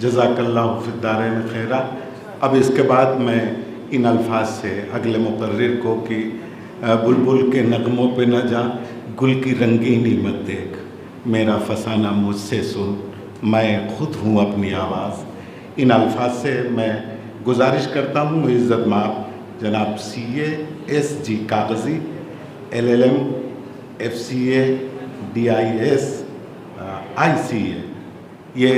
जज़ाकल्लाहु फ़िद्दारैन खैरा। अब इसके बाद मैं इन अल्फाज से अगले मुकर्रिर को कि बुलबुल के नगमों पे न जा, गुल की रंगीनी मत देख, मेरा फसाना मुझसे सुन, मैं खुद हूँ अपनी आवाज़। इन अल्फाज से मैं गुजारिश करता हूँ इज़्ज़त माब जनाब CA SG कागज़ी, LLM FCA DIS ICA ये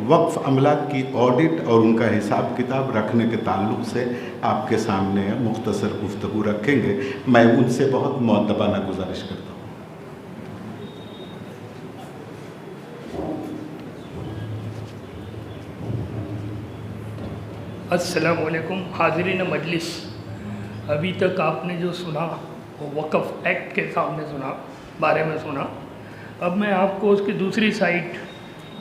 वक्फ़ अमला की ऑडिट और उनका हिसाब किताब रखने के ताल्लुक़ से आपके सामने मुख्तसर गुफ्तगू रखेंगे। मैं उनसे बहुत मुअद्दबाना गुजारिश करता हूँ। अस्सलामु अलैकुम हाज़रीन मजलिस। अभी तक आपने जो सुना वो वक़फ़ एक्ट के सामने सुना, बारे में सुना। अब मैं आपको उसकी दूसरी साइड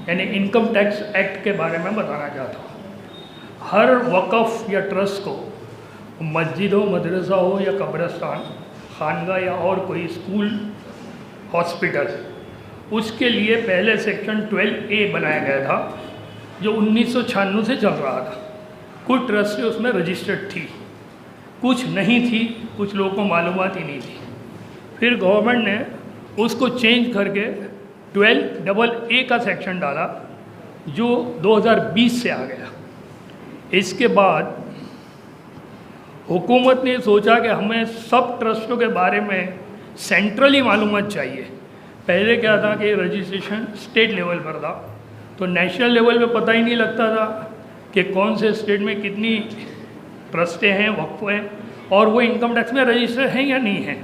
यानी इनकम टैक्स एक्ट के बारे में बताना चाहता हूँ। हर वक़फ़ या ट्रस्ट को, मस्जिद हो, मदरसा हो या कब्रिस्तान, खानगा या और कोई स्कूल, हॉस्पिटल, उसके लिए पहले सेक्शन 12A बनाया गया था जो 1996 से चल रहा था। कुछ ट्रस्ट उसमें रजिस्टर्ड थी, कुछ नहीं थी, कुछ लोगों को मालूमात ही नहीं थी। फिर गवर्नमेंट ने उसको चेंज करके 12AA का सेक्शन डाला जो 2020 से आ गया। इसके बाद हुकूमत ने सोचा कि हमें सब ट्रस्टों के बारे में सेंट्रली मालूमात चाहिए। पहले क्या था कि रजिस्ट्रेशन स्टेट लेवल पर था, तो नेशनल लेवल पे पता ही नहीं लगता था कि कौन से स्टेट में कितनी ट्रस्टें हैं, वक्फ हैं, और वो इनकम टैक्स में रजिस्टर हैं या नहीं हैं।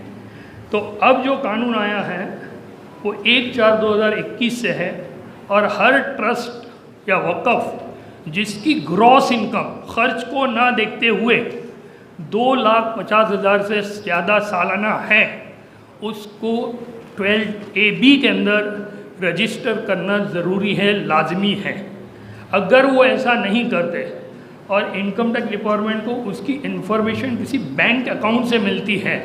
तो अब जो कानून आया है वो 1/4/2021 से है, और हर ट्रस्ट या वक़फ़ जिसकी ग्रॉस इनकम खर्च को ना देखते हुए 2,50,000 से ज़्यादा सालाना है, उसको 12AB के अंदर रजिस्टर करना ज़रूरी है, लाजमी है। अगर वो ऐसा नहीं करते और इनकम टैक्स डिपार्टमेंट को उसकी इन्फॉर्मेशन किसी बैंक अकाउंट से मिलती है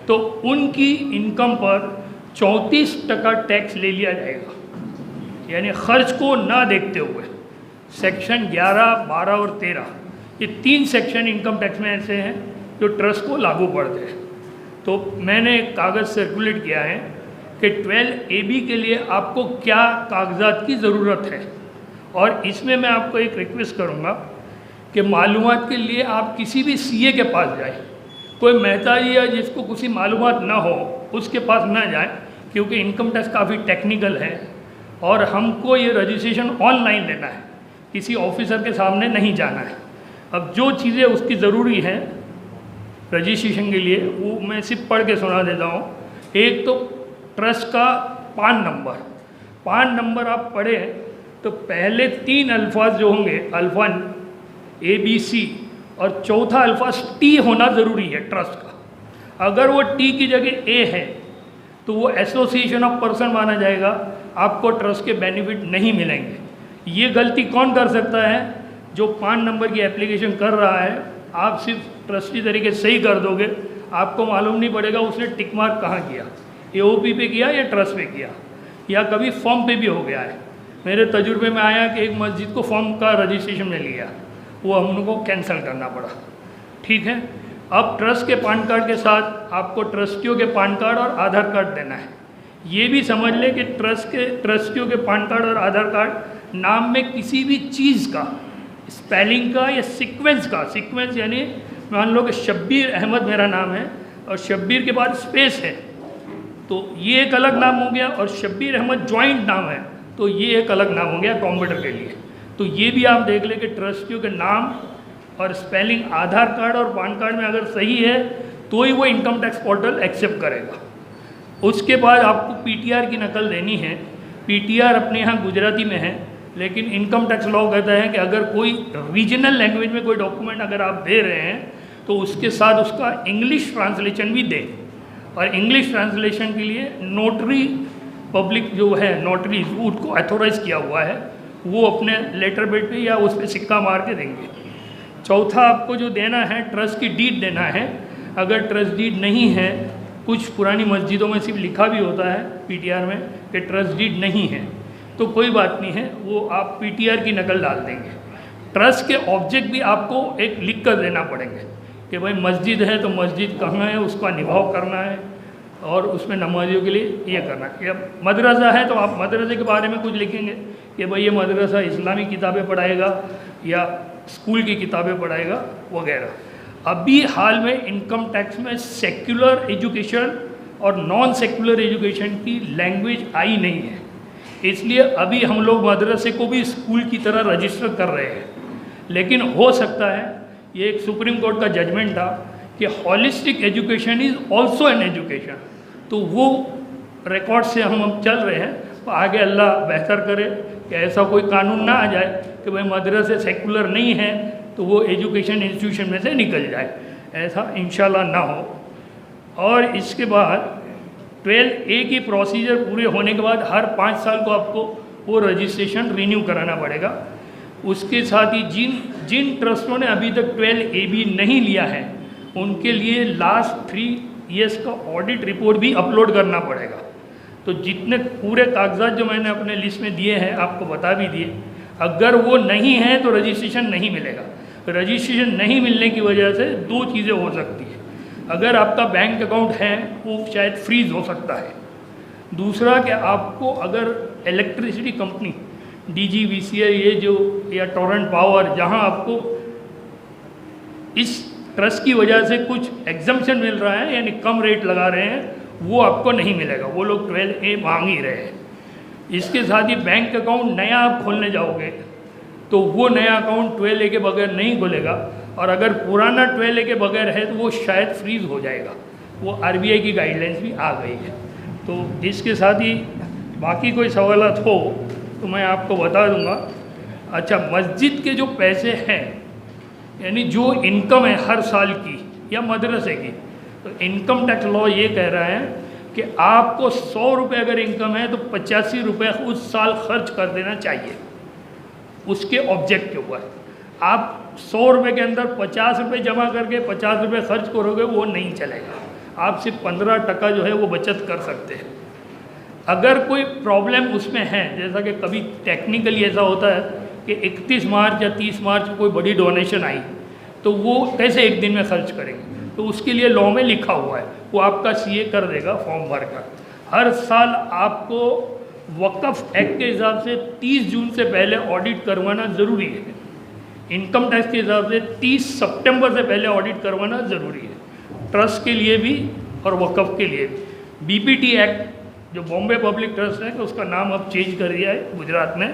तो उनकी इनकम पर 34% टैक्स ले लिया जाएगा। यानी खर्च को ना देखते हुए सेक्शन 11, 12 और 13 ये 3 सेक्शन इनकम टैक्स में ऐसे हैं जो ट्रस्ट को लागू पड़ते हैं। तो मैंने एक कागज़ सर्कुलेट किया है कि 12AB के लिए आपको क्या कागजात की ज़रूरत है, और इसमें मैं आपको एक रिक्वेस्ट करूँगा कि मालूमात के लिए आप किसी भी CA के पास जाएं। कोई महताजी या जिसको किसी मालूमात ना हो उसके पास ना जाएं, क्योंकि इनकम टैक्स काफ़ी टेक्निकल है और हमको ये रजिस्ट्रेशन ऑनलाइन लेना है, किसी ऑफिसर के सामने नहीं जाना है। अब जो चीज़ें उसकी ज़रूरी हैं रजिस्ट्रेशन के लिए वो मैं सिर्फ पढ़ के सुना देता हूँ। एक तो ट्रस्ट का पान नंबर आप पढ़े तो पहले 3 अल्फाज जो होंगे, अल्फा ABC, और चौथा अल्फाज T होना ज़रूरी है ट्रस्ट का। अगर वो T की जगह A है तो वो एसोसिएशन ऑफ पर्सन माना जाएगा, आपको ट्रस्ट के बेनिफिट नहीं मिलेंगे। ये गलती कौन कर सकता है? जो पान नंबर की एप्लीकेशन कर रहा है, आप सिर्फ ट्रस्टी तरीके से सही कर दोगे, आपको मालूम नहीं पड़ेगा उसने टिक मार्क कहाँ किया, AOP पे किया या ट्रस्ट पे किया, या कभी फॉर्म पे भी हो गया है। मेरे तजुर्बे में आया कि एक मस्जिद को फॉर्म का रजिस्ट्रेशन में लिया, वो हम लोग को कैंसिल करना पड़ा। ठीक है, अब ट्रस्ट के पान कार्ड के साथ आपको ट्रस्टियों के पान कार्ड और आधार कार्ड देना है। ये भी समझ लें कि ट्रस्टियों के पान कार्ड और आधार कार्ड नाम में किसी भी चीज़ का, स्पेलिंग का या सीक्वेंस यानी मान लो कि शब्बीर अहमद मेरा नाम है और शब्बीर के बाद स्पेस है तो ये एक अलग नाम हो गया, और शब्बीर अहमद जॉइंट नाम है तो ये एक अलग नाम हो गया कंप्यूटर के लिए। तो ये भी आप देख लें कि ट्रस्टियों के नाम और स्पेलिंग आधार कार्ड और पान कार्ड में अगर सही है तो ही वो इनकम टैक्स पोर्टल एक्सेप्ट करेगा। उसके बाद आपको PTR की नकल देनी है। PTR अपने यहाँ गुजराती में है, लेकिन इनकम टैक्स लॉ कहता है कि अगर कोई रीजनल लैंग्वेज में कोई डॉक्यूमेंट अगर आप दे रहे हैं तो उसके साथ उसका इंग्लिश ट्रांसलेशन भी दें, और इंग्लिश ट्रांसलेशन के लिए नोटरी पब्लिक जो है, नोटरी उसको अथोराइज़ किया हुआ है, वो अपने लेटर बेड पे या उस पर सिक्का मार के देंगे। चौथा आपको जो देना है ट्रस्ट की डीड देना है। अगर ट्रस्ट डीड नहीं है, कुछ पुरानी मस्जिदों में सिर्फ लिखा भी होता है PTR में कि ट्रस्ट डीड नहीं है, तो कोई बात नहीं है, वो आप पीटीआर की नकल डाल देंगे। ट्रस्ट के ऑब्जेक्ट भी आपको एक लिख कर देना पड़ेंगे कि भाई मस्जिद है तो मस्जिद कहाँ है, उसका निभाव करना है और उसमें नमाजियों के लिए ये करना है। या मदरसा है तो आप मदरसे के बारे में कुछ लिखेंगे कि भाई ये मदरसा इस्लामी किताबें पढ़ाएगा या स्कूल की किताबें पढ़ाएगा वगैरह। अभी हाल में इनकम टैक्स में सेक्युलर एजुकेशन और नॉन सेक्युलर एजुकेशन की लैंग्वेज आई नहीं है, इसलिए अभी हम लोग मदरसे को भी स्कूल की तरह रजिस्टर कर रहे हैं। लेकिन हो सकता है, ये एक सुप्रीम कोर्ट का जजमेंट था कि holistic education is also an education, तो वो रिकॉर्ड से हम चल रहे हैं। तो आगे अल्लाह बेहतर करे कि ऐसा कोई कानून ना आ जाए कि भाई मदरसे सेकुलर नहीं है तो वो एजुकेशन इंस्टीट्यूशन में से निकल जाए, ऐसा इंशाल्लाह ना हो। और इसके बाद 12A की प्रोसीजर पूरे होने के बाद हर 5 साल को आपको वो रजिस्ट्रेशन रिन्यू कराना पड़ेगा। उसके साथ ही जिन ट्रस्टों ने अभी तक 12AB नहीं लिया है उनके लिए लास्ट 3 ईयर्स का ऑडिट रिपोर्ट भी अपलोड करना पड़ेगा। तो जितने पूरे कागजात जो मैंने अपने लिस्ट में दिए हैं आपको बता भी दिए, अगर वो नहीं है तो रजिस्ट्रेशन नहीं मिलेगा। रजिस्ट्रेशन नहीं मिलने की वजह से 2 चीज़ें हो सकती है, अगर आपका बैंक अकाउंट है वो शायद फ्रीज हो सकता है, दूसरा कि आपको अगर इलेक्ट्रिसिटी कंपनी DGVCL ये जो या टोरेंट पावर जहां आपको इस ट्रस्ट की वजह से कुछ एग्जम्पशन मिल रहा है यानी कम रेट लगा रहे हैं, वो आपको नहीं मिलेगा, वो लोग 12A मांग ही रहे हैं। इसके साथ ही बैंक अकाउंट नया आप खोलने जाओगे तो वो नया अकाउंट 12A के बगैर नहीं खुलेगा, और अगर पुराना 12A के बगैर है तो वो शायद फ्रीज हो जाएगा। वो RBI की गाइडलाइंस भी आ गई है। तो इसके साथ ही बाकी कोई सवालात हो तो मैं आपको बता दूंगा। अच्छा, मस्जिद के जो पैसे हैं यानी जो इनकम है हर साल की या मदरसे की, तो इनकम टैक्स लॉ ये कह रहा है कि आपको 100 रुपये अगर इनकम है तो 85 रुपये उस साल खर्च कर देना चाहिए उसके ऑब्जेक्ट के ऊपर। आप 100 रुपये के अंदर 50 रुपये जमा करके 50 रुपये खर्च करोगे वो नहीं चलेगा, आप सिर्फ 15% जो है वो बचत कर सकते हैं। अगर कोई प्रॉब्लम उसमें है, जैसा कि कभी टेक्निकली ऐसा होता है कि 31 मार्च या 30 मार्च को कोई बड़ी डोनेशन आई तो वो कैसे एक दिन में खर्च करेंगे, तो उसके लिए लॉ में लिखा हुआ है, वो आपका CA कर देगा फॉर्म भर कर। हर साल आपको वक्फ एक्ट के हिसाब से 30 जून से पहले ऑडिट करवाना ज़रूरी है। इनकम टैक्स के हिसाब से 30 सितंबर से पहले ऑडिट करवाना ज़रूरी है, ट्रस्ट के लिए भी और वक्फ के लिए भी। BPT एक्ट जो बॉम्बे पब्लिक ट्रस्ट है, उसका नाम अब चेंज कर दिया है गुजरात ने,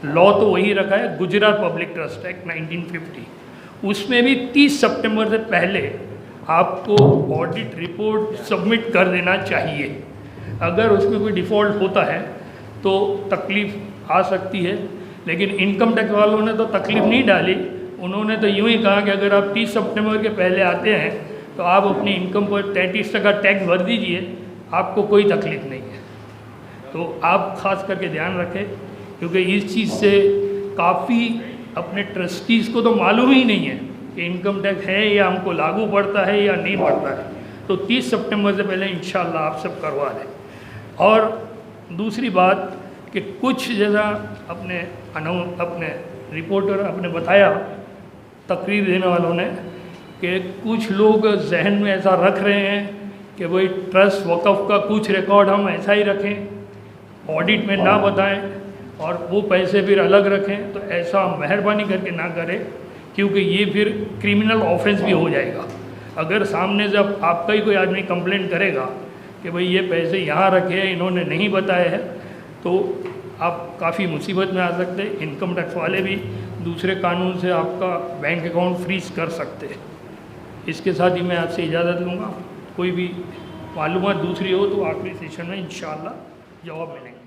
लॉ तो वही रखा है, गुजरात पब्लिक ट्रस्ट एक्ट 1950, उसमें भी 30 सितंबर से पहले आपको ऑडिट रिपोर्ट सबमिट कर देना चाहिए। अगर उसमें कोई डिफ़ॉल्ट होता है तो तकलीफ़ आ सकती है, लेकिन इनकम टैक्स वालों ने तो तकलीफ़ नहीं डाली, उन्होंने तो यूँ ही कहा कि अगर आप 30 सितंबर के पहले आते हैं तो आप अपनी इनकम पर 33% टैक्स भर दीजिए, आपको कोई तकलीफ़ नहीं है। तो आप ख़ास करके ध्यान रखें, क्योंकि इस चीज़ से काफ़ी अपने ट्रस्टीज़ को तो मालूम ही नहीं है कि इनकम टैक्स है या हमको लागू पड़ता है या नहीं पड़ता है। तो 30 सितंबर से पहले इंशाल्लाह आप सब करवा दें। और दूसरी बात कि कुछ जैसा अपने रिपोर्टर आपने बताया, तकरीर देने वालों ने, कि कुछ लोग जहन में ऐसा रख रहे हैं कि भाई ट्रस्ट वक़्फ़ का कुछ रिकॉर्ड हम ऐसा ही रखें, ऑडिट में ना बताएं और वो पैसे फिर अलग रखें। तो ऐसा मेहरबानी करके ना करें, क्योंकि ये फिर क्रिमिनल ऑफेंस भी हो जाएगा। अगर सामने से आपका ही कोई आदमी कंप्लेंट करेगा कि भाई ये पैसे यहाँ रखे हैं, इन्होंने नहीं बताए हैं, तो आप काफ़ी मुसीबत में आ सकते हैं। इनकम टैक्स वाले भी दूसरे कानून से आपका बैंक अकाउंट फ्रीज कर सकते हैं। इसके साथ ही मैं आपसे इजाज़त लूँगा। कोई भी मालूमात दूसरी हो तो आखिरी सेशन में इंशाअल्लाह जवाब मिलेंगे।